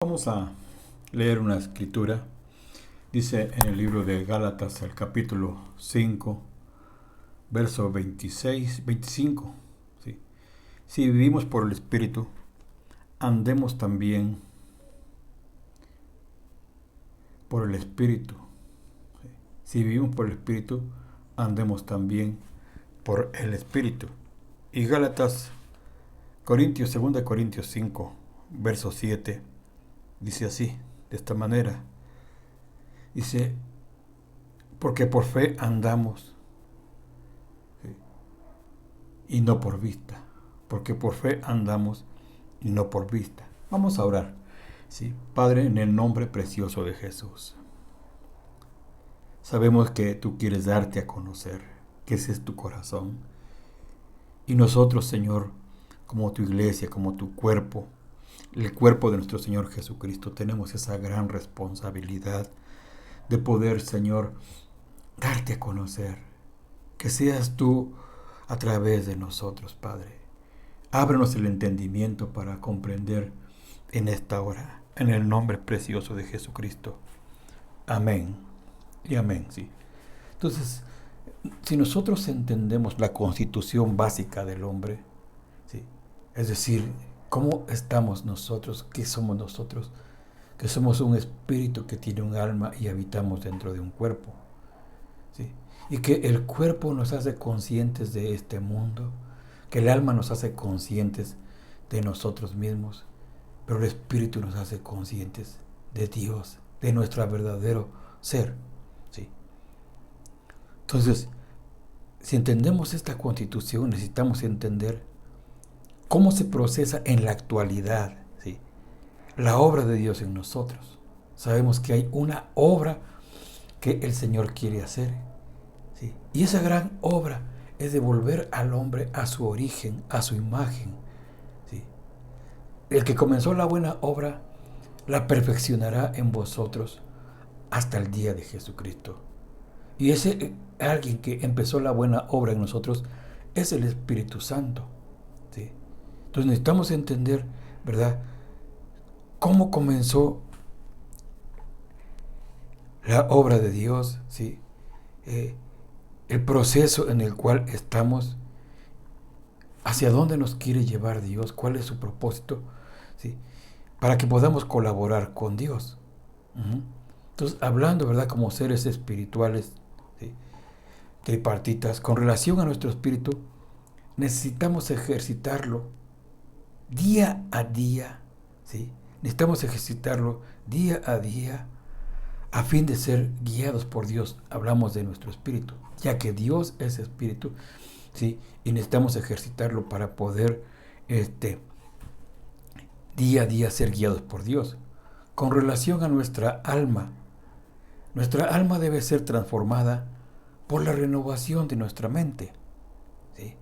Vamos a leer una escritura. Dice en el libro de Gálatas, el capítulo 5, verso 26, 25. ¿Sí? Si vivimos por el Espíritu, andemos también por el Espíritu. ¿Sí? Si vivimos por el Espíritu, andemos también por el Espíritu. Y Gálatas, 2 Corintios 5, verso 7, dice así, de esta manera. Dice, porque por fe andamos, ¿sí? Y no por vista. Porque por fe andamos y no por vista. Vamos a orar. ¿Sí? Padre, en el nombre precioso de Jesús. Sabemos que tú quieres darte a conocer, que ese es tu corazón. Y nosotros, Señor, como tu iglesia, como tu cuerpo, el cuerpo de nuestro Señor Jesucristo, tenemos esa gran responsabilidad de poder, Señor, darte a conocer, que seas tú a través de nosotros, Padre. Ábranos el entendimiento para comprender en esta hora, en el nombre precioso de Jesucristo. Amén y amén, sí. Entonces, si nosotros entendemos la constitución básica del hombre, ¿sí? Es decir, cómo estamos nosotros, qué somos nosotros, que somos un espíritu que tiene un alma y habitamos dentro de un cuerpo, ¿sí? Y que el cuerpo nos hace conscientes de este mundo, que el alma nos hace conscientes de nosotros mismos, pero el espíritu nos hace conscientes de Dios, de nuestro verdadero ser, ¿sí? Entonces, si entendemos esta constitución, necesitamos entender cómo se procesa en la actualidad, ¿sí?, la obra de Dios en nosotros. Sabemos que hay una obra que el Señor quiere hacer, ¿sí? Y esa gran obra es devolver al hombre a su origen, a su imagen, ¿sí? El que comenzó la buena obra la perfeccionará en vosotros hasta el día de Jesucristo. Y ese alguien que empezó la buena obra en nosotros es el Espíritu Santo, ¿sí? Entonces necesitamos entender, ¿verdad?, cómo comenzó la obra de Dios, ¿sí? El proceso en el cual estamos, hacia dónde nos quiere llevar Dios, cuál es su propósito, ¿sí?, para que podamos colaborar con Dios. Entonces, hablando, ¿verdad?, como seres espirituales, ¿sí?, tripartitas, con relación a nuestro espíritu, necesitamos ejercitarlo día a día, ¿sí? Necesitamos ejercitarlo día a día a fin de ser guiados por Dios. Hablamos de nuestro espíritu, ya que Dios es espíritu, ¿sí? Y necesitamos ejercitarlo para poder día a día ser guiados por Dios. Con relación a nuestra alma debe ser transformada por la renovación de nuestra mente, ¿sí?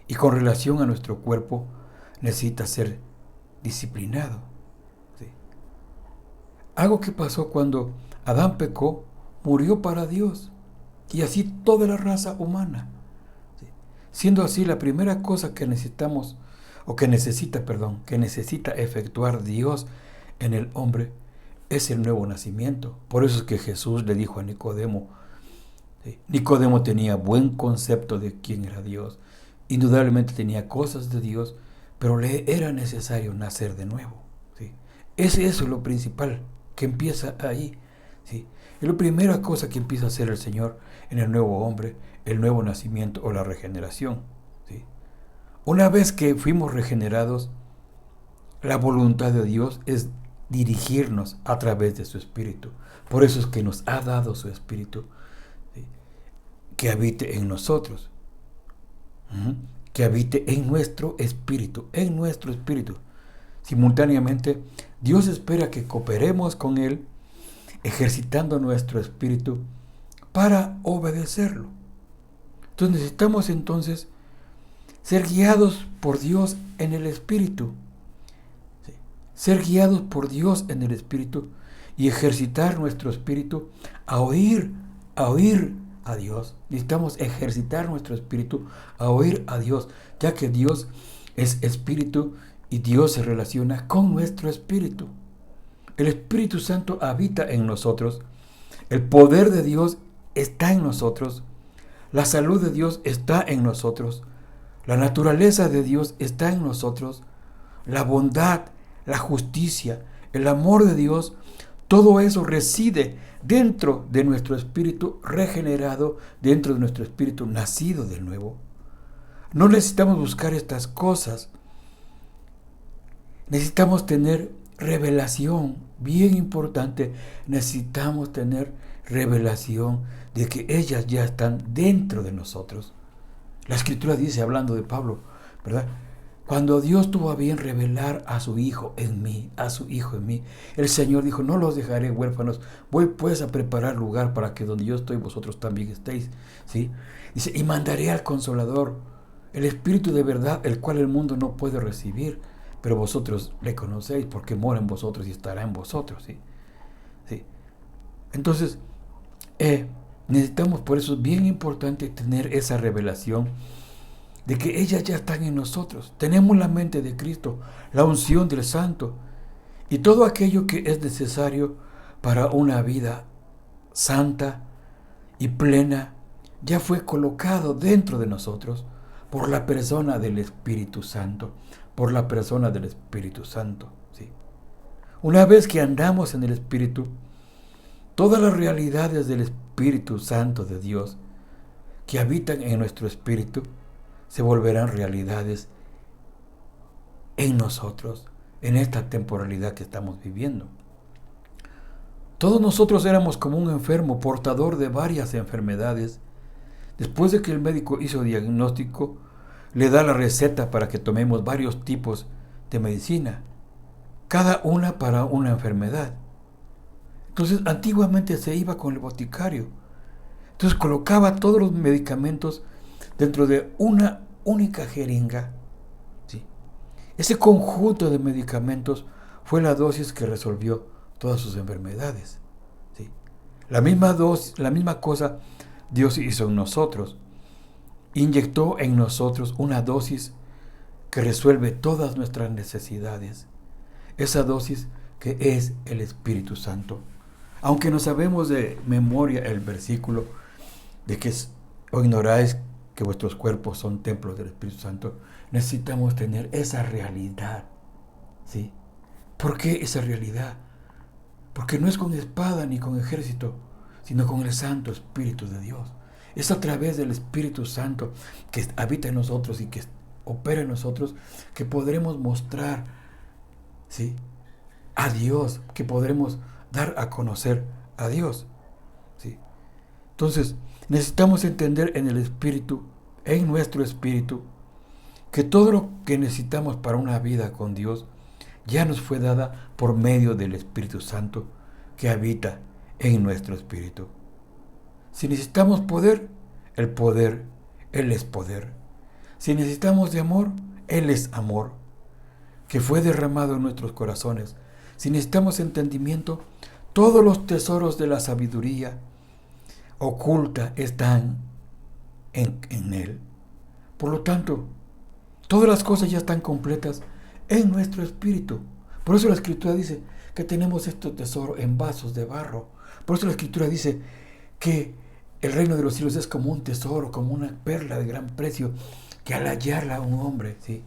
Y con relación a nuestro cuerpo, necesita ser disciplinado, ¿sí? Algo que pasó cuando Adán pecó, murió para Dios, y así toda la raza humana, ¿sí? Siendo así, la primera cosa que necesitamos, que necesita efectuar Dios en el hombre, es el nuevo nacimiento. Por eso es que Jesús le dijo a Nicodemo, ¿sí? Nicodemo tenía buen concepto de quién era Dios, indudablemente tenía cosas de Dios, pero le era necesario nacer de nuevo, ¿sí? Eso es lo principal, que empieza ahí, ¿sí? Es la primera cosa que empieza a hacer el Señor en el nuevo hombre, el nuevo nacimiento o la regeneración, ¿sí? Una vez que fuimos regenerados, la voluntad de Dios es dirigirnos a través de su Espíritu. Por eso es que nos ha dado su Espíritu, ¿sí?, que habite en nosotros, que habite en nuestro espíritu, Simultáneamente, Dios espera que cooperemos con Él, ejercitando nuestro espíritu para obedecerlo. Entonces necesitamos entonces ser guiados por Dios en el espíritu, ¿sí?, ser guiados por Dios en el espíritu y ejercitar nuestro espíritu a oír a Dios. Necesitamos ejercitar nuestro espíritu a oír a Dios, ya que Dios es espíritu y Dios se relaciona con nuestro espíritu. El Espíritu Santo habita en nosotros. El poder de Dios está en nosotros. La salud de Dios está en nosotros. La naturaleza de Dios está en nosotros. La bondad, la justicia, el amor de Dios, todo eso reside dentro de nuestro espíritu regenerado, dentro de nuestro espíritu nacido de nuevo. No necesitamos buscar estas cosas. Necesitamos tener revelación, bien importante. Necesitamos tener revelación de que ellas ya están dentro de nosotros. La Escritura dice, hablando de Pablo, ¿verdad? Cuando Dios tuvo a bien revelar a su Hijo en mí, a su Hijo en mí, el Señor dijo, no los dejaré huérfanos, voy pues a preparar lugar para que donde yo estoy vosotros también estéis, ¿sí? Dice, y mandaré al Consolador, el Espíritu de verdad, el cual el mundo no puede recibir, pero vosotros le conocéis porque mora en vosotros y estará en vosotros, ¿sí? ¿Sí? Entonces, necesitamos, por eso es bien importante tener esa revelación de que ellas ya están en nosotros. Tenemos la mente de Cristo, la unción del Santo y todo aquello que es necesario para una vida santa y plena ya fue colocado dentro de nosotros por la persona del Espíritu Santo, por la persona del Espíritu Santo, ¿sí? Una vez que andamos en el Espíritu, todas las realidades del Espíritu Santo de Dios que habitan en nuestro espíritu se volverán realidades en nosotros, en esta temporalidad que estamos viviendo. Todos nosotros éramos como un enfermo, portador de varias enfermedades. Después de que el médico hizo diagnóstico, le da la receta para que tomemos varios tipos de medicina, cada una para una enfermedad. Entonces, antiguamente se iba con el boticario. Entonces colocaba todos los medicamentos dentro de una única jeringa, ¿sí? Ese conjunto de medicamentos fue la dosis que resolvió todas sus enfermedades, ¿sí? La misma cosa Dios hizo en nosotros. Inyectó en nosotros una dosis que resuelve todas nuestras necesidades. Esa dosis que es el Espíritu Santo. Aunque no sabemos de memoria el versículo de que o ignoráis que vuestros cuerpos son templos del Espíritu Santo, necesitamos tener esa realidad, ¿sí? ¿Por qué esa realidad? Porque no es con espada ni con ejército, sino con el Santo Espíritu de Dios. Es a través del Espíritu Santo que habita en nosotros y que opera en nosotros que podremos mostrar, ¿sí?, a Dios, que podremos dar a conocer a Dios, ¿sí? Entonces, necesitamos entender en el Espíritu, en nuestro Espíritu, que todo lo que necesitamos para una vida con Dios ya nos fue dada por medio del Espíritu Santo que habita en nuestro Espíritu. Si necesitamos poder, Él es poder. Si necesitamos de amor, Él es amor, que fue derramado en nuestros corazones. Si necesitamos entendimiento, todos los tesoros de la sabiduría oculta están en Él. Por lo tanto, todas las cosas ya están completas en nuestro espíritu. Por eso la Escritura dice que tenemos este tesoro en vasos de barro. Por eso la Escritura dice que el reino de los cielos es como un tesoro, como una perla de gran precio, que al hallarla un hombre, ¿sí?,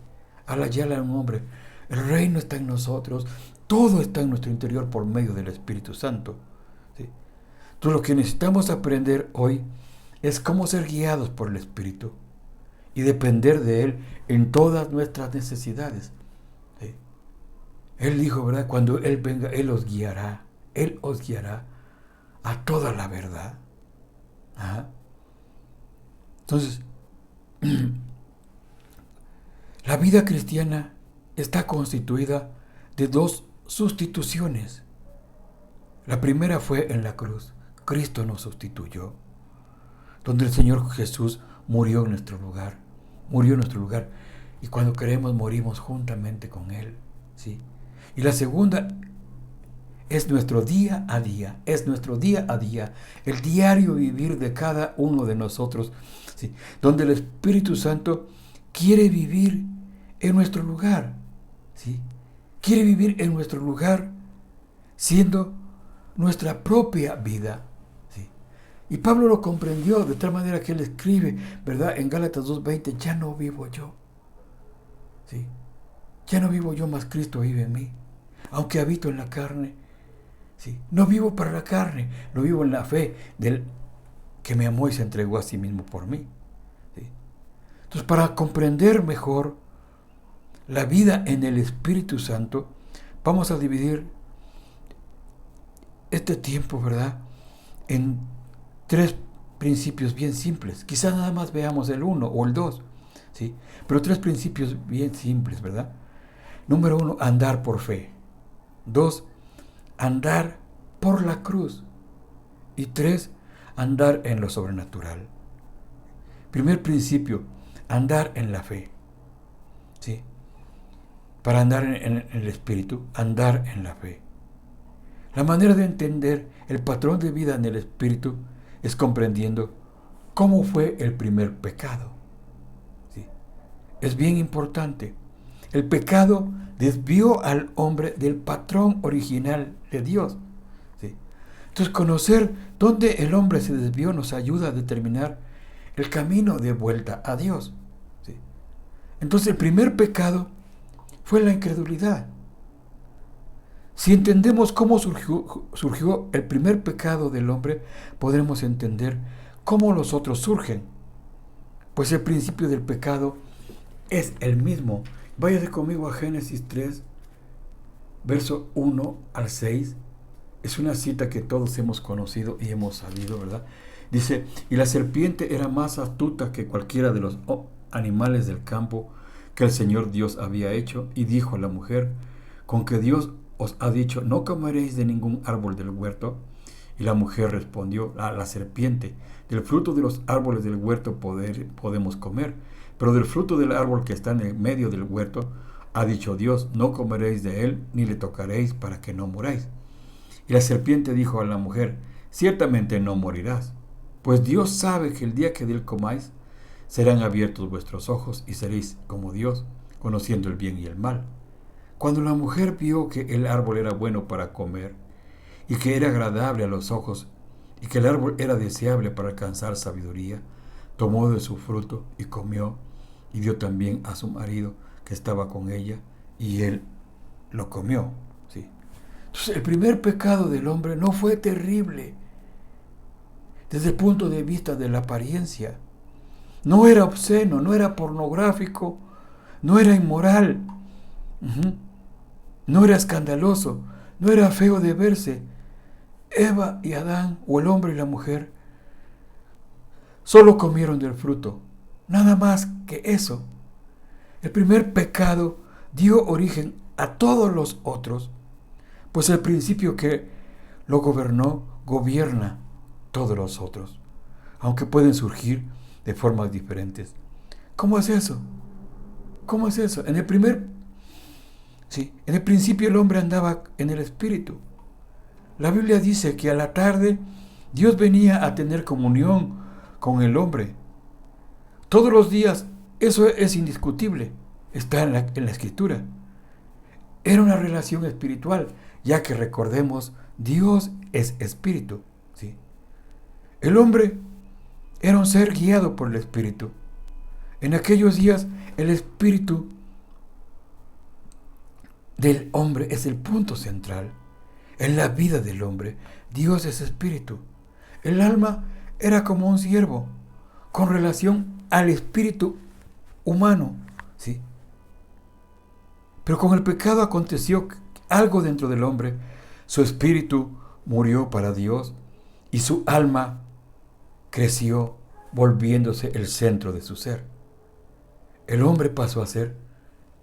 al hallarla un hombre, el reino está en nosotros, todo está en nuestro interior por medio del Espíritu Santo, ¿sí? Entonces lo que necesitamos aprender hoy es cómo ser guiados por el Espíritu y depender de Él en todas nuestras necesidades, ¿sí? Él dijo, ¿verdad?, cuando Él venga, Él os guiará a toda la verdad. Ajá. Entonces, la vida cristiana está constituida de dos sustituciones. La primera fue en la cruz. Cristo nos sustituyó, donde el Señor Jesús murió en nuestro lugar. Y cuando creemos, morimos juntamente con Él, ¿sí? Y la segunda es nuestro día a día, el diario vivir de cada uno de nosotros, ¿sí?, donde el Espíritu Santo quiere vivir en nuestro lugar, ¿sí? Quiere vivir en nuestro lugar siendo nuestra propia vida. ¿Sí? Y Pablo lo comprendió de tal manera que él escribe, ¿verdad? En Gálatas 2:20, ya no vivo yo. ¿Sí? Ya no vivo yo, mas Cristo vive en mí. Aunque habito en la carne, ¿sí? No vivo para la carne, lo vivo en la fe del que me amó y se entregó a sí mismo por mí. ¿Sí? Entonces, para comprender mejor la vida en el Espíritu Santo, vamos a dividir este tiempo, ¿verdad?, en 3 principios bien simples. Quizás nada más veamos el 1 o el 2, ¿sí? Pero 3 principios bien simples, ¿verdad? Número 1, andar por fe. 2, andar por la cruz. Y 3, andar en lo sobrenatural. Primer principio, andar en la fe. ¿Sí? Para andar en el Espíritu, andar en la fe. La manera de entender el patrón de vida en el Espíritu es comprendiendo cómo fue el primer pecado. ¿Sí? Es bien importante. El pecado desvió al hombre del patrón original de Dios. ¿Sí? Entonces, conocer dónde el hombre se desvió nos ayuda a determinar el camino de vuelta a Dios. ¿Sí? Entonces, el primer pecado fue la incredulidad. Si entendemos cómo surgió el primer pecado del hombre, podremos entender cómo los otros surgen. Pues el principio del pecado es el mismo. Váyase conmigo a Génesis 3, verso 1 al 6. Es una cita que todos hemos conocido y hemos sabido, ¿verdad? Dice, y la serpiente era más astuta que cualquiera de los animales del campo que el Señor Dios había hecho, y dijo a la mujer, con que Dios os ha dicho, no comeréis de ningún árbol del huerto. Y la mujer respondió a la serpiente, del fruto de los árboles del huerto podemos comer, pero del fruto del árbol que está en el medio del huerto, ha dicho Dios, no comeréis de él, ni le tocaréis para que no muráis. Y la serpiente dijo a la mujer, ciertamente no morirás, pues Dios sabe que el día que de él comáis, serán abiertos vuestros ojos y seréis como Dios, conociendo el bien y el mal. Cuando la mujer vio que el árbol era bueno para comer, y que era agradable a los ojos, y que el árbol era deseable para alcanzar sabiduría, tomó de su fruto y comió, y dio también a su marido que estaba con ella, y él lo comió. ¿Sí? Entonces, el primer pecado del hombre no fue terrible desde el punto de vista de la apariencia. No era obsceno, no era pornográfico, no era inmoral, no era escandaloso, no era feo de verse. Eva y Adán, o el hombre y la mujer, solo comieron del fruto, nada más que eso. El primer pecado dio origen a todos los otros, pues el principio que lo gobierna todos los otros, aunque pueden surgir de formas diferentes. ¿Cómo es eso? ¿Cómo es eso? En el principio el hombre andaba en el Espíritu. La Biblia dice que a la tarde Dios venía a tener comunión con el hombre. Todos los días, eso es indiscutible, está en la Escritura. Era una relación espiritual, ya que recordemos, Dios es Espíritu. ¿Sí? El hombre era un ser guiado por el Espíritu. En aquellos días, el Espíritu del hombre es el punto central. En la vida del hombre, Dios es Espíritu. El alma era como un siervo con relación al espíritu humano. ¿Sí? Pero con el pecado aconteció algo dentro del hombre. Su espíritu murió para Dios y su alma creció, volviéndose el centro de su ser. El hombre pasó a ser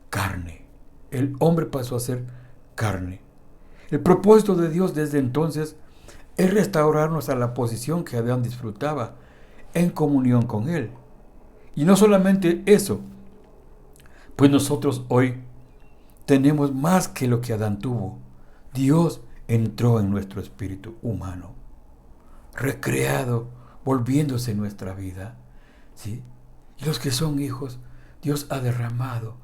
carne. El hombre pasó a ser carne. El propósito de Dios desde entonces es restaurarnos a la posición que Adán disfrutaba en comunión con Él. Y no solamente eso, pues nosotros hoy tenemos más que lo que Adán tuvo. Dios entró en nuestro espíritu humano, recreado, volviéndose nuestra vida. ¿Sí? Y los que son hijos, Dios ha derramado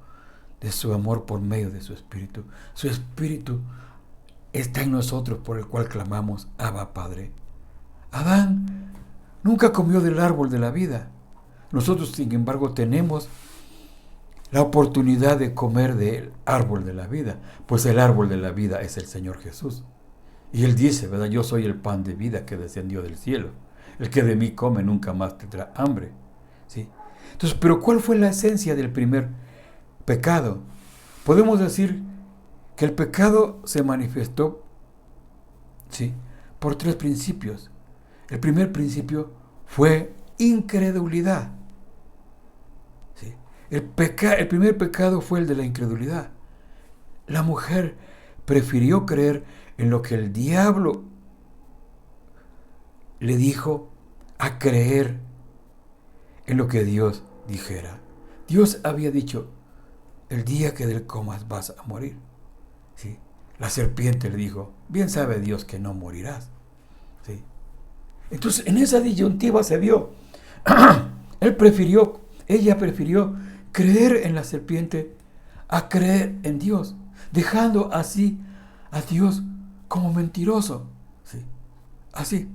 de su amor por medio de su espíritu. Su espíritu está en nosotros, por el cual clamamos, Abba, Padre. Adán nunca comió del árbol de la vida. Nosotros, sin embargo, tenemos la oportunidad de comer del árbol de la vida, pues el árbol de la vida es el Señor Jesús. Y Él dice, ¿verdad? Yo soy el pan de vida que descendió del cielo. El que de mí come nunca más tendrá hambre. ¿Sí? Entonces, ¿pero cuál fue la esencia del primer pecado? Podemos decir que el pecado se manifestó, ¿sí?, por 3 principios. El primer principio fue incredulidad. ¿Sí? El primer pecado fue el de la incredulidad. La mujer prefirió creer en lo que el diablo le dijo a creer en lo que Dios dijera. Dios había dicho, el día que del comas vas a morir. ¿Sí? La serpiente le dijo, bien sabe Dios que no morirás. ¿Sí? Entonces, en esa disyuntiva se vio. Ella prefirió creer en la serpiente a creer en Dios, dejando así a Dios como mentiroso. ¿Sí? Así.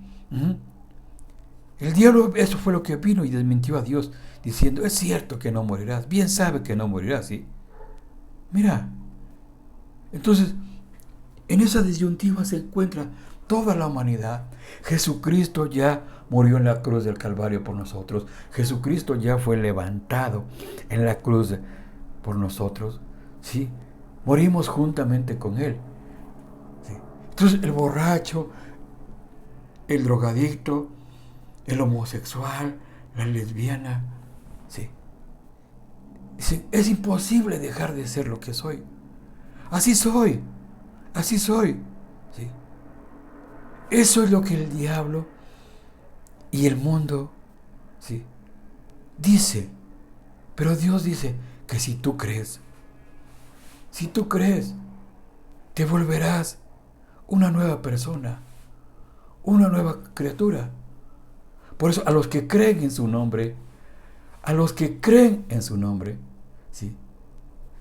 El diablo, eso fue lo que vino y desmintió a Dios, diciendo, es cierto que no morirás, bien sabe que no morirás, ¿sí? Mira, entonces, en esa disyuntiva se encuentra toda la humanidad. Jesucristo ya murió en la cruz del Calvario por nosotros. Jesucristo ya fue levantado en la cruz por nosotros. ¿Sí? Morimos juntamente con Él. ¿Sí? Entonces, el borracho, el drogadicto, el homosexual, la lesbiana, ¿sí?, dicen, es imposible dejar de ser lo que soy. Así soy. ¿Sí? Eso es lo que el diablo y el mundo, ¿sí?, dice. Pero Dios dice que si tú crees, te volverás una nueva persona, una nueva criatura. Por eso, a los que creen en su nombre, ¿sí?,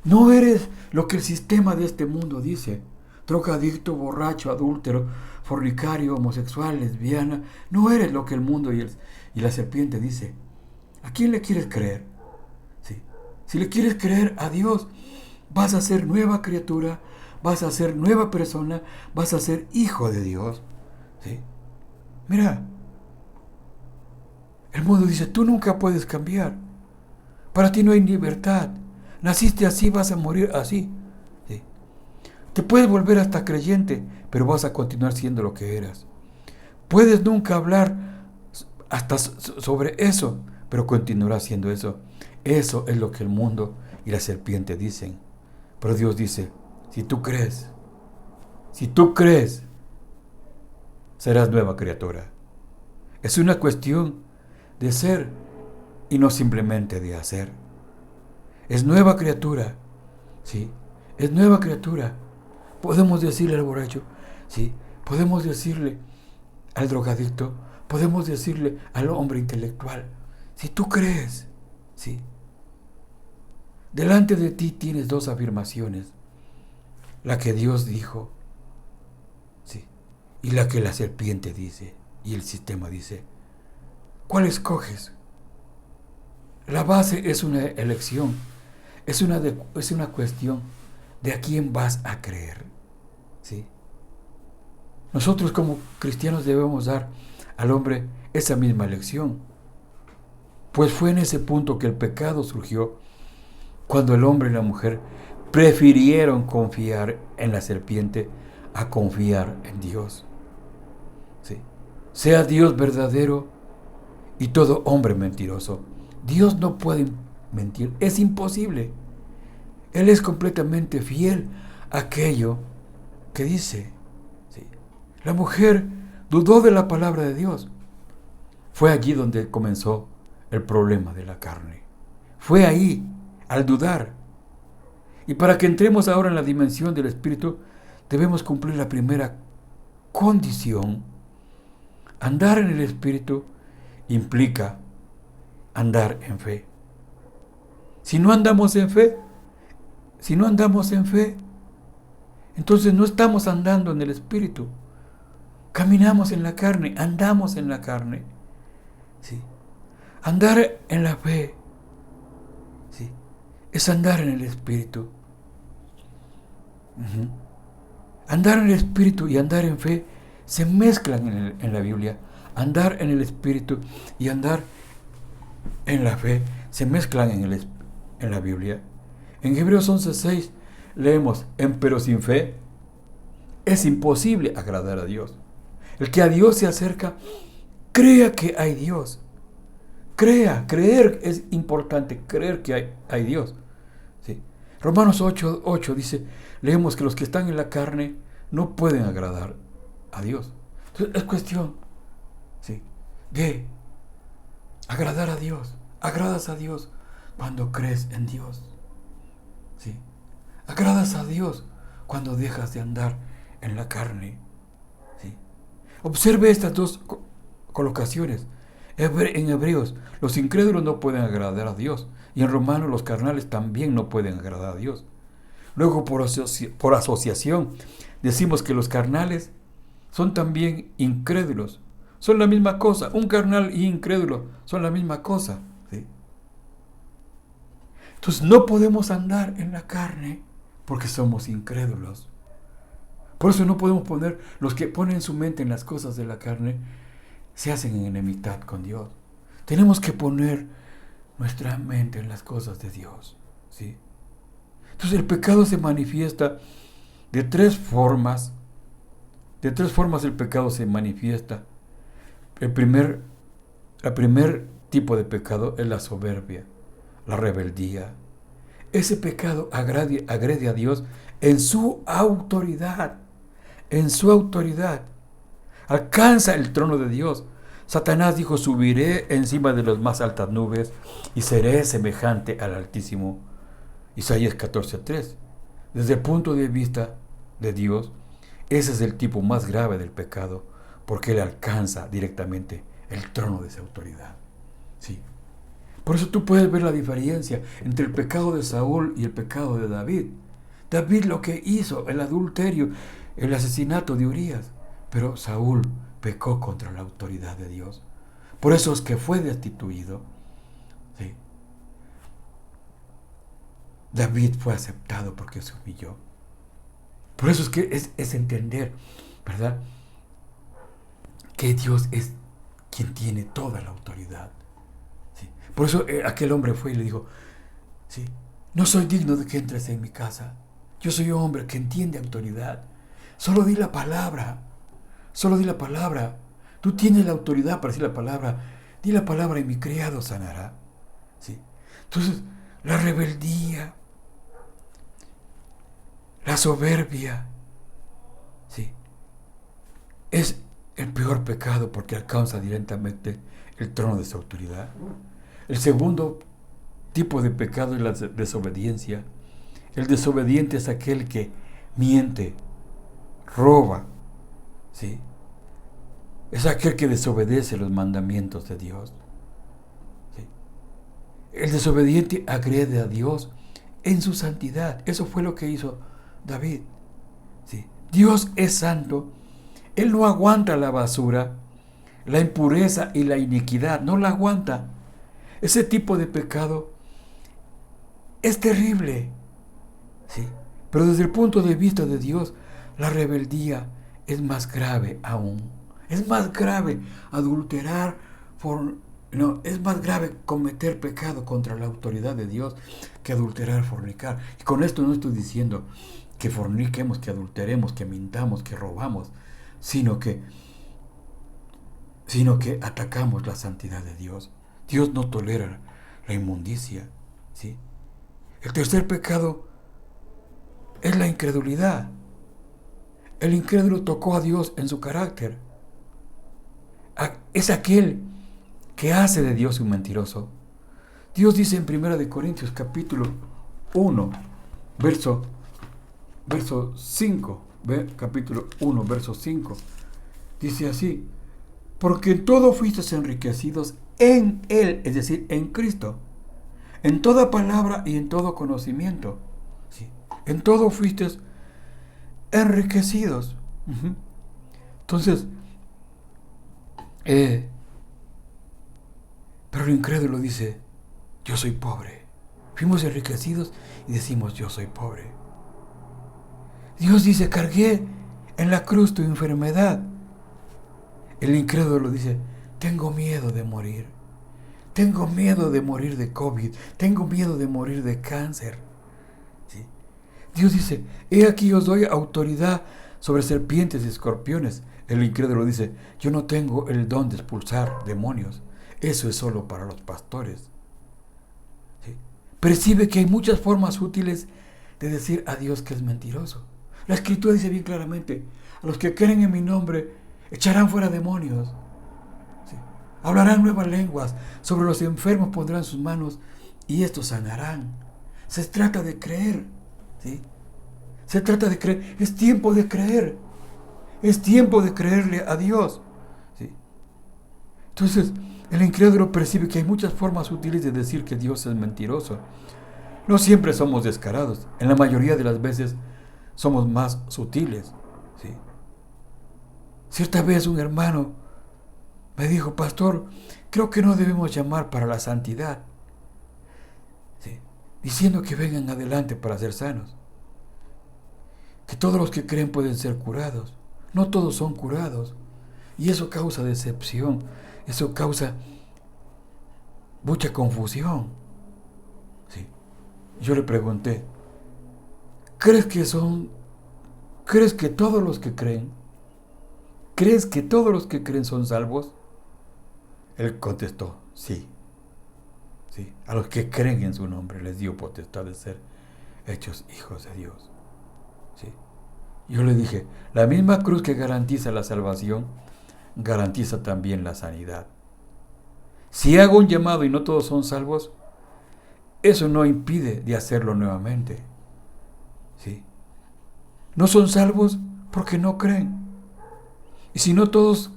no eres lo que el sistema de este mundo dice. Drogadicto, borracho, adúltero, fornicario, homosexual, lesbiana. No eres lo que el mundo y la serpiente dice. ¿A quién le quieres creer? ¿Sí? Si le quieres creer a Dios, vas a ser nueva criatura, vas a ser nueva persona, vas a ser hijo de Dios. ¿Sí? Mira, el mundo dice, tú nunca puedes cambiar. Para ti no hay libertad. Naciste así, vas a morir así. ¿Sí? Te puedes volver hasta creyente, pero vas a continuar siendo lo que eras. Puedes nunca hablar hasta sobre eso, pero continuarás siendo eso. Eso es lo que el mundo y la serpiente dicen. Pero Dios dice, si tú crees, serás nueva criatura. Es una cuestión de ser y no simplemente de hacer. Es nueva criatura, ¿sí? Es nueva criatura. Podemos decirle al borracho, ¿sí? Podemos decirle al drogadicto, podemos decirle al hombre intelectual, si tú crees, ¿sí? Delante de ti tienes 2 afirmaciones, la que Dios dijo, ¿sí?, y la que la serpiente dice y el sistema dice. ¿Cuál escoges? La base es una elección. Es una cuestión de a quién vas a creer. ¿Sí? Nosotros como cristianos debemos dar al hombre esa misma elección. Pues fue en ese punto que el pecado surgió, cuando el hombre y la mujer prefirieron confiar en la serpiente a confiar en Dios. ¿Sí? Sea Dios verdadero y todo hombre mentiroso. Dios no puede mentir, es imposible. Él es completamente fiel a aquello que dice. ¿Sí? La mujer dudó de la palabra de Dios. Fue allí donde comenzó el problema de la carne. Fue ahí, al dudar. Y para que entremos ahora en la dimensión del Espíritu, debemos cumplir la primera condición. Andar en el Espíritu implica andar en fe. Si no andamos en fe, Entonces no estamos andando en el Espíritu. Caminamos en la carne, andamos en la carne. ¿Sí? Andar en la fe, ¿sí?, es andar en el Espíritu. Andar en el Espíritu y andar en fe se mezclan en la Biblia. Andar en el Espíritu y andar en la fe se mezclan en la Biblia. En Hebreos 11:6 leemos: pero sin fe es imposible agradar a Dios. El que a Dios se acerca, crea que hay Dios. Creer es importante, creer que hay Dios. ¿Sí? Romanos 8:8 dice, leemos que los que están en la carne no pueden agradar a Dios. Entonces es cuestión, ¿sí?, de agradar a Dios. Agradas a Dios cuando crees en Dios. ¿Sí? Agradas a Dios cuando dejas de andar en la carne. ¿Sí? Observe estas dos colocaciones. En Hebreos, los incrédulos no pueden agradar a Dios. Y en Romanos, los carnales también no pueden agradar a Dios. Luego, por asociación, decimos que los carnales son también incrédulos. Son la misma cosa. Un carnal y incrédulo son la misma cosa. ¿Sí? Entonces, no podemos andar en la carne porque somos incrédulos. Por eso no podemos poner, los que ponen su mente en las cosas de la carne, se hacen en enemistad con Dios. Tenemos que poner nuestra mente en las cosas de Dios. ¿Sí? Entonces el pecado se manifiesta de tres formas. De tres formas el pecado se manifiesta. El primer tipo de pecado es la soberbia, la rebeldía. Ese pecado agrede a Dios en su autoridad. En su autoridad. Alcanza el trono de Dios. Satanás dijo: subiré encima de las más altas nubes y seré semejante al Altísimo. Isaías 14:3. Desde el punto de vista de Dios, ese es el tipo más grave del pecado, porque él alcanza directamente el trono de esa autoridad. Sí. Por eso tú puedes ver la diferencia entre el pecado de Saúl y el pecado de David. David lo que hizo, el adulterio, el asesinato de Urías, pero Saúl pecó contra la autoridad de Dios. Por eso es que fue destituido. ¿Sí? David fue aceptado porque se humilló. Por eso es que es entender, ¿verdad?, que Dios es quien tiene toda la autoridad. ¿Sí? Por eso aquel hombre fue y le dijo: ¿sí?, no soy digno de que entres en mi casa. Yo soy un hombre que entiende autoridad. Solo di la palabra. Solo di la palabra. Tú tienes la autoridad para decir la palabra. Di la palabra y mi criado sanará. ¿Sí? Entonces, la rebeldía, la soberbia, ¿sí?, es el peor pecado porque alcanza directamente el trono de su autoridad. El segundo tipo de pecado es la desobediencia. El desobediente es aquel que miente, roba, ¿sí? Es aquel que desobedece los mandamientos de Dios. ¿Sí? El desobediente agrede a Dios en su santidad. Eso fue lo que hizo David. ¿Sí? Dios es santo. Él no aguanta la basura, la impureza y la iniquidad. No la aguanta. Ese tipo de pecado es terrible. ¿Sí? Pero desde el punto de vista de Dios, la rebeldía es más grave aún. Es más grave adulterar, es más grave cometer pecado contra la autoridad de Dios que adulterar, fornicar. Y con esto no estoy diciendo que forniquemos, que adulteremos, que mintamos, que robamos, sino que atacamos la santidad de Dios. Dios no tolera la inmundicia. ¿Sí? El tercer pecado es la incredulidad. El incrédulo tocó a Dios en su carácter. Es aquel que hace de Dios un mentiroso. Dios dice en 1 Corintios capítulo 1, verso 5, capítulo 1, verso 5, dice así: porque en todo fuisteis enriquecidos en Él, es decir, en Cristo, en toda palabra y en todo conocimiento. ¿Sí? En todo fuisteis enriquecidos. Entonces, pero el incrédulo dice, yo soy pobre. Fuimos enriquecidos y decimos, yo soy pobre. Dios dice, cargué en la cruz tu enfermedad. El incrédulo dice, tengo miedo de morir. Tengo miedo de morir de COVID. Tengo miedo de morir de cáncer. ¿Sí? Dios dice, he aquí os doy autoridad sobre serpientes y escorpiones. El incrédulo dice, yo no tengo el don de expulsar demonios. Eso es solo para los pastores. ¿Sí? Percibe que hay muchas formas útiles de decir a Dios que es mentiroso. La Escritura dice bien claramente, a los que creen en mi nombre echarán fuera demonios. ¿Sí? Hablarán nuevas lenguas, sobre los enfermos pondrán sus manos y estos sanarán. Se trata de creer. ¿Sí? Se trata de creer. Es tiempo de creer. Es tiempo de creerle a Dios. ¿Sí? Entonces, el incrédulo percibe que hay muchas formas útiles de decir que Dios es mentiroso. No siempre somos descarados. En la mayoría de las veces somos más sutiles. ¿Sí? Cierta vez un hermano me dijo, pastor, creo que no debemos llamar para la santidad. ¿Sí? Diciendo que vengan adelante para ser sanos. Que todos los que creen pueden ser curados. No todos son curados. Y eso causa decepción. Eso causa mucha confusión. ¿Sí? Yo le pregunté, ¿crees que todos los que creen? ¿Crees que todos los que creen son salvos? Él contestó, sí. Sí. A los que creen en su nombre les dio potestad de ser hechos hijos de Dios. Sí. Yo le dije, la misma cruz que garantiza la salvación, garantiza también la sanidad. Si hago un llamado y no todos son salvos, eso no impide de hacerlo nuevamente. ¿Sí? No son salvos porque no creen. Y si no todos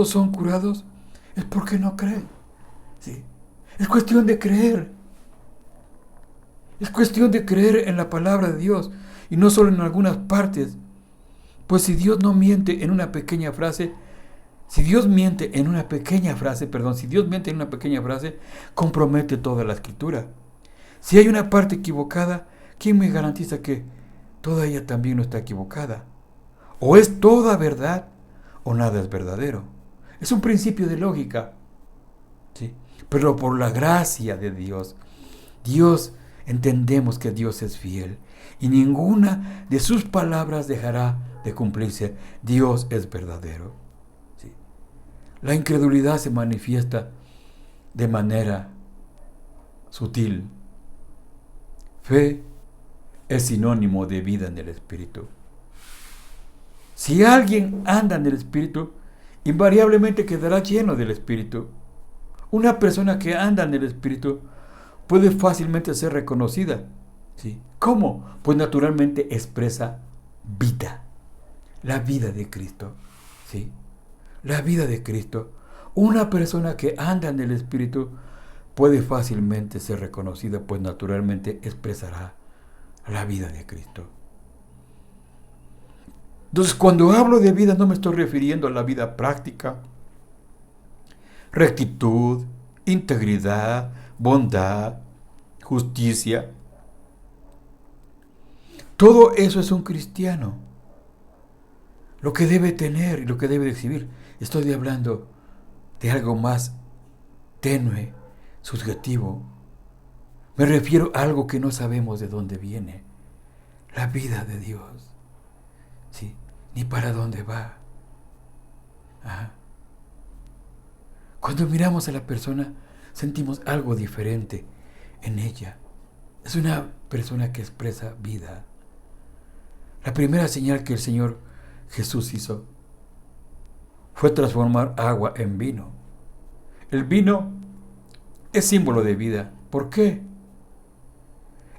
son curados, es porque no creen. ¿Sí? Es cuestión de creer. Es cuestión de creer en la palabra de Dios y no solo en algunas partes. Pues si Dios no miente en una pequeña frase, si Dios miente en una pequeña frase, compromete toda la Escritura. Si hay una parte equivocada, ¿quién me garantiza que toda ella también no está equivocada? O es toda verdad o nada es verdadero. Es un principio de lógica. ¿Sí? Pero por la gracia de Dios, entendemos que Dios es fiel y ninguna de sus palabras dejará de cumplirse. Dios es verdadero. ¿Sí? La incredulidad se manifiesta de manera sutil. Fe es sinónimo de vida en el Espíritu. Si alguien anda en el Espíritu, invariablemente quedará lleno del Espíritu. Una persona que anda en el Espíritu puede fácilmente ser reconocida. ¿Sí? ¿Cómo? Pues naturalmente expresa vida. La vida de Cristo. ¿Sí? La vida de Cristo. Una persona que anda en el Espíritu puede fácilmente ser reconocida, pues naturalmente expresará la vida de Cristo. Entonces, cuando hablo de vida, no me estoy refiriendo a la vida práctica, rectitud, integridad, bondad, justicia. Todo eso es un cristiano. Lo que debe tener y lo que debe exhibir. Estoy hablando de algo más tenue, subjetivo. Me refiero a algo que no sabemos de dónde viene. La vida de Dios. ¿Sí? Ni para dónde va. Ajá. Cuando miramos a la persona, sentimos algo diferente en ella. Es una persona que expresa vida. La primera señal que el Señor Jesús hizo fue transformar agua en vino. El vino es símbolo de vida. ¿Por qué?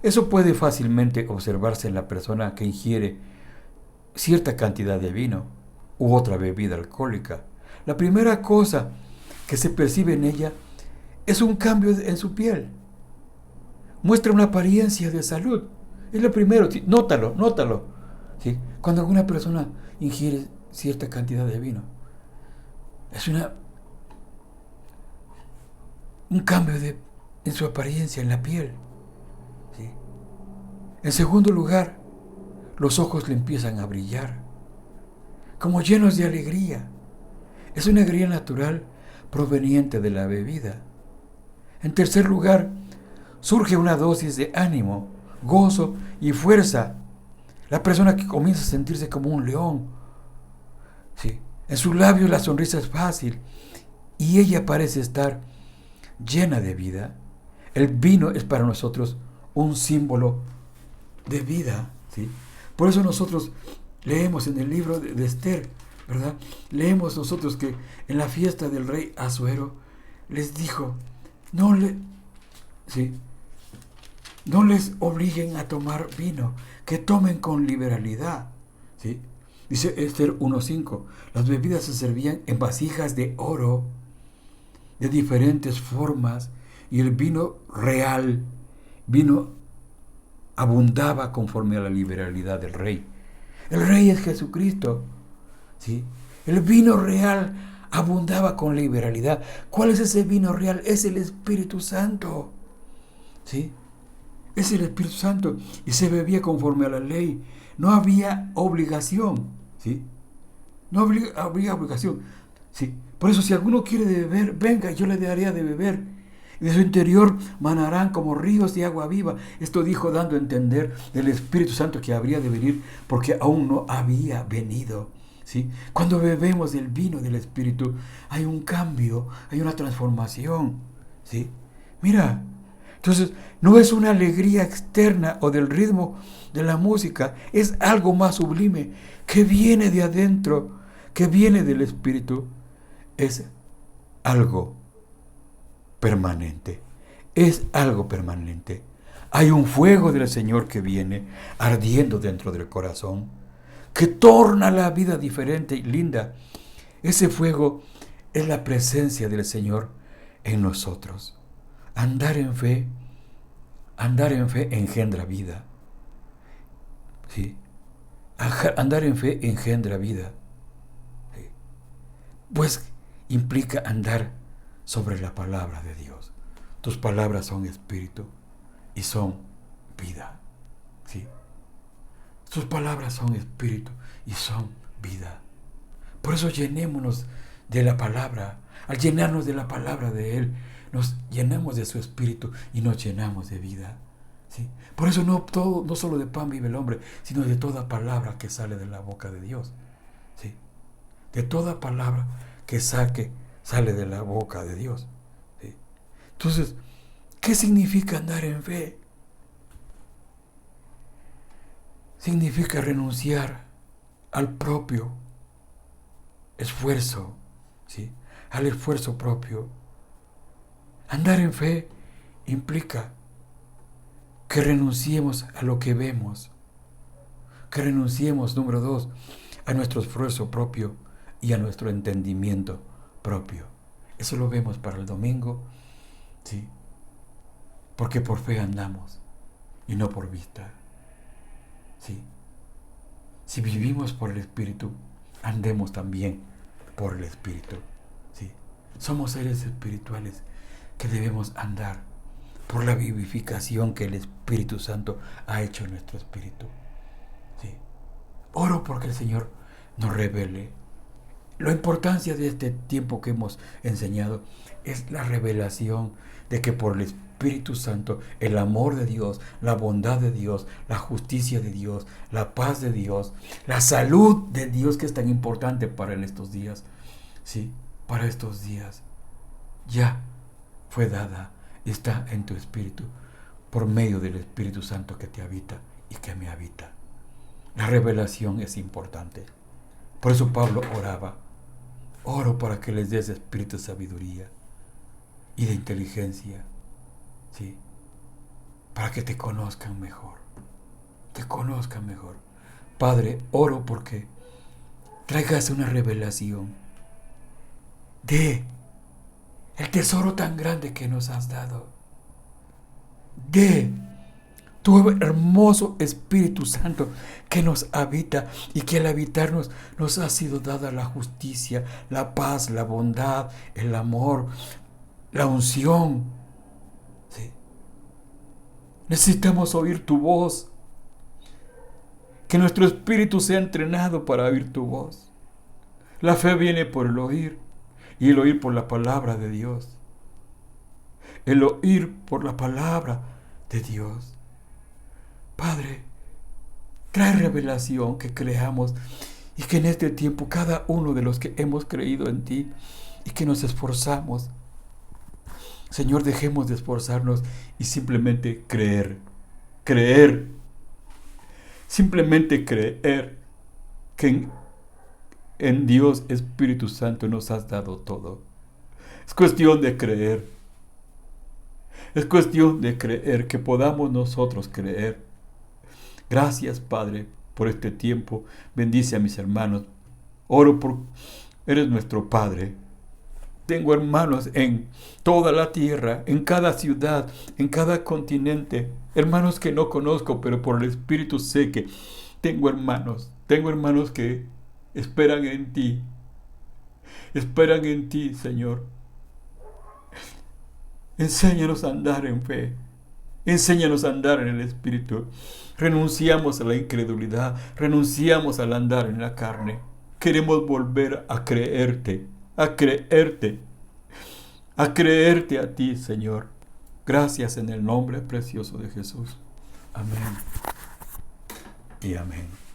Eso puede fácilmente observarse en la persona que ingiere cierta cantidad de vino u otra bebida alcohólica. La primera cosa que se percibe en ella es un cambio en su piel. Muestra una apariencia de salud. Es lo primero. Nótalo. ¿Sí? Cuando alguna persona ingiere cierta cantidad de vino, es un cambio en su apariencia, en la piel. ¿Sí? En segundo lugar, los ojos le empiezan a brillar, como llenos de alegría. Es una alegría natural proveniente de la bebida. En tercer lugar, surge una dosis de ánimo, gozo y fuerza. La persona que comienza a sentirse como un león. ¿Sí? En sus labios la sonrisa es fácil y ella parece estar llena de vida. El vino es para nosotros un símbolo de vida. ¿Sí? Por eso nosotros leemos en el libro de Esther, ¿verdad? Leemos nosotros que en la fiesta del rey Asuero les dijo, no les obliguen a tomar vino, que tomen con liberalidad. ¿Sí? Dice Esther 1:5, las bebidas se servían en vasijas de oro de diferentes formas y el vino abundaba conforme a la liberalidad del rey. El rey es Jesucristo. ¿Sí? El vino real abundaba con liberalidad. ¿Cuál es ese vino real? Es el Espíritu Santo. ¿Sí? Es el Espíritu Santo. Y se bebía conforme a la ley. No había obligación. ¿Sí? No habría obligación. ¿Sí? Por eso si alguno quiere beber, venga, yo le daría de beber. Y de su interior manarán como ríos de agua viva. Esto dijo dando a entender del Espíritu Santo que habría de venir porque aún no había venido. ¿Sí? Cuando bebemos del vino del Espíritu hay un cambio, hay una transformación. ¿Sí? Mira, entonces no es una alegría externa o del ritmo de la música, es algo más sublime que viene de adentro, que viene del Espíritu. Es algo permanente. Es algo permanente. Hay un fuego del Señor que viene ardiendo dentro del corazón, que torna la vida diferente y linda. Ese fuego es la presencia del Señor en nosotros. Andar en fe engendra vida. ¿Sí? Andar en fe engendra vida. ¿Sí? Pues implica andar sobre la palabra de Dios. Tus palabras son espíritu y son vida. ¿Sí? Tus palabras son espíritu y son vida. Por eso llenémonos de la palabra. Al llenarnos de la palabra de Él, nos llenamos de su espíritu y nos llenamos de vida. ¿Sí? Por eso no solo de pan vive el hombre, sino de toda palabra que sale de la boca de Dios. ¿Sí? De toda palabra que sale de la boca de Dios. ¿Sí? Entonces, ¿qué significa andar en fe? Significa renunciar al propio esfuerzo, ¿sí? Al esfuerzo propio. Andar en fe implica que renunciemos a lo que vemos, que renunciemos, número 2, a nuestro esfuerzo propio y a nuestro entendimiento propio. Eso lo vemos para el domingo, ¿sí? Porque por fe andamos y no por vista. ¿Sí? Si vivimos por el Espíritu, andemos también por el Espíritu. ¿Sí? Somos seres espirituales que debemos andar por la vivificación que el Espíritu Santo ha hecho en nuestro espíritu. ¿Sí? Oro porque el Señor nos revele. La importancia de este tiempo que hemos enseñado es la revelación de que por el Espíritu Santo, el amor de Dios, la bondad de Dios, la justicia de Dios, la paz de Dios, la salud de Dios que es tan importante para estos días, ¿sí? Para estos días, ya fue dada, está en tu espíritu, por medio del Espíritu Santo que te habita y que me habita. La revelación es importante. Por eso Pablo oraba. Oro para que les des espíritu de sabiduría y de inteligencia, ¿sí? Para que te conozcan mejor. Te conozcan mejor. Padre, oro porque traigas una revelación de el tesoro tan grande que nos has dado, de tu hermoso Espíritu Santo que nos habita y que al habitarnos nos ha sido dada la justicia, la paz, la bondad, el amor, la unción. Sí. Necesitamos oír tu voz. Que nuestro espíritu sea entrenado para oír tu voz. La fe viene por el oír y el oír por la palabra de Dios. El oír por la palabra de Dios. Padre, trae revelación, que creamos y que en este tiempo cada uno de los que hemos creído en ti y que nos esforzamos, Señor, dejemos de esforzarnos y simplemente creer, simplemente creer que en Dios Espíritu Santo nos has dado todo. Es cuestión de creer. Es cuestión de creer, que podamos nosotros creer. Gracias, Padre, por este tiempo. Bendice a mis hermanos. Oro por... Eres nuestro Padre. Tengo hermanos en toda la tierra, en cada ciudad, en cada continente. Hermanos que no conozco, pero por el Espíritu sé que tengo hermanos. Tengo hermanos que esperan en ti. Esperan en ti, Señor. Enséñanos a andar en fe. Enséñanos a andar en el Espíritu. Renunciamos a la incredulidad. Renunciamos al andar en la carne. Queremos volver a creerte. A creerte. A creerte a ti, Señor. Gracias en el nombre precioso de Jesús. Amén. Y amén.